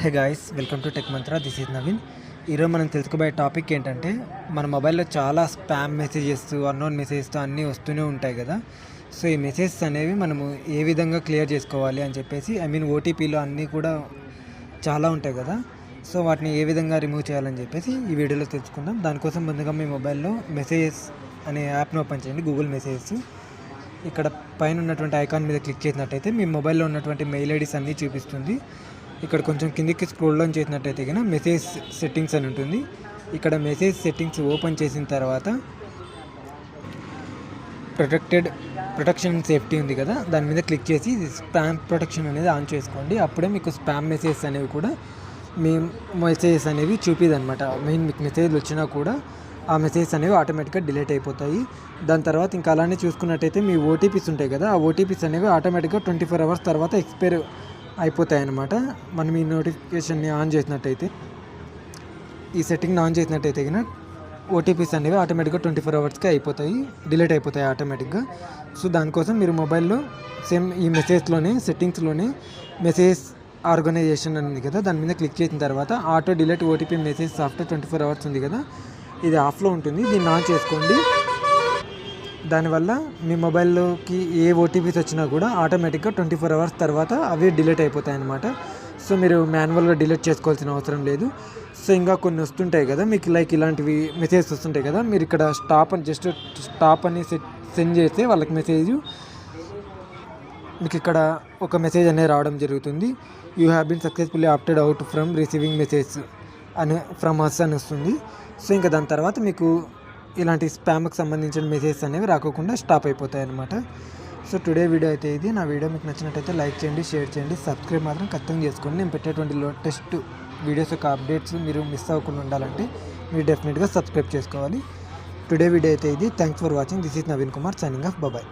Hey guys, welcome to tech mantra. This is Naveen. ఈరోజు మనం తెలుసుకోబోయే టాపిక్ ఏంటంటే, మన మొబైల్లో చాలా స్పామ్ మెసేజెస్, అన్నోన్ మెసేజెస్ అన్నీ వస్తూనే ఉంటాయి కదా. సో ఈ మెసేజెస్ అనేవి మనము ఏ విధంగా క్లియర్ చేసుకోవాలి అని చెప్పేసి, ఓటీపీలు అన్నీ కూడా చాలా ఉంటాయి కదా. సో వాటిని ఏ విధంగా రిమూవ్ చేయాలని చెప్పేసి ఈ వీడియోలో తెలుసుకుందాం. దానికోసం ముందుగా మీ మొబైల్లో మెసేజెస్ అనే యాప్ను ఓపెన్ చేయండి, గూగుల్ మెసేజెస్. ఇక్కడ పైన ఉన్నటువంటి ఐకాన్ మీద క్లిక్ చేసినట్టయితే మీ మొబైల్లో ఉన్నటువంటి మెయిల్ ఐడీస్ అన్నీ చూపిస్తుంది. ఇక్కడ కొంచెం కిందికి స్క్రోల్ డౌన్ చేసినట్టయితే కనుక మెసేజ్ సెట్టింగ్స్ అని ఉంటుంది. ఇక్కడ మెసేజ్ సెట్టింగ్స్ ఓపెన్ చేసిన తర్వాత ప్రొటెక్షన్ సేఫ్టీ ఉంది కదా, దాని మీద క్లిక్ చేసి స్పామ్ ప్రొటెక్షన్ అనేది ఆన్ చేసుకోండి. అప్పుడే మీకు స్పామ్ మెసేజెస్ అనేవి కూడా మీ మెసేజెస్ అనేవి చూపిదనమాట. మీకు మెసేజ్లు వచ్చినా కూడా ఆ మెసేజెస్ అనేవి ఆటోమేటిక్గా డిలీట్ అయిపోతాయి. దాని తర్వాత ఇంకా అలానే చూసుకున్నట్టయితే మీ ఓటీపీస్ ఉంటాయి కదా, ఆ ఓటీపీస్ అనేవి ఆటోమేటిక్గా 24 hours తర్వాత ఎక్స్పైర్ అయిపోతాయి అన్నమాట. మనం ఈ నోటిఫికేషన్ని ఆన్ చేసినట్టయితే, ఈ సెట్టింగ్ని ఆన్ చేసినట్టయితే కనుక ఓటీపీస్ అనేవి ఆటోమేటిక్గా 24 hours అయిపోతాయి, డిలీట్ అయిపోతాయి ఆటోమేటిక్గా. సో దానికోసం మీరు మొబైల్లో సేమ్ ఈ మెసేజ్లోనే సెట్టింగ్స్లోనే మెసేజ్ ఆర్గనైజేషన్ ఉంది కదా, దాని మీద క్లిక్ చేసిన తర్వాత auto delete OTP message after 24 hours ఉంది కదా, ఇది ఆఫ్లో ఉంటుంది. దీన్ని ఆన్ చేసుకోండి. దానివల్ల మీ మొబైల్లోకి ఏ ఓటీపీస్ వచ్చినా కూడా ఆటోమేటిక్గా 24 hours తర్వాత అవి డిలీట్ అయిపోతాయి అన్నమాట. సో మీరు మాన్యువల్గా డిలీట్ చేసుకోవాల్సిన అవసరం లేదు. సో ఇంకా కొన్ని వస్తుంటాయి కదా మీకు, లైక్ ఇలాంటివి మెసేజెస్ వస్తుంటాయి కదా, మీరు ఇక్కడ స్టాప్ అని సెండ్ చేస్తే వాళ్ళకి మెసేజ్, మీకు ఇక్కడ ఒక మెసేజ్ అనేది రావడం జరుగుతుంది. You have been successfully opted out from receiving message అని ఫ్రమ్ అస్ అని వస్తుంది. సో ఇంకా దాని తర్వాత మీకు ఇలాంటి స్పామ్కి సంబంధించిన మెసేజెస్ అనేవి రాకుండా స్టాప్ అయిపోతాయి అన్నమాట. సో టుడే వీడియో అయితే ఇది. నా వీడియో మీకు నచ్చినట్టయితే లైక్ చేయండి, షేర్ చేయండి, సబ్స్క్రైబ్ మాత్రం ఖచ్చితంగా చేసుకోండి. నేను పెట్టేటువంటి లేటెస్ట్ వీడియోస్ యొక్క అప్డేట్స్ మీరు మిస్ అవ్వకుండా ఉండాలంటే మీరు డెఫినెట్గా సబ్స్క్రైబ్ చేసుకోవాలి. టుడే వీడియో అయితే ఇది. Thanks for watching. This is Naveen Kumar signing off. Bye.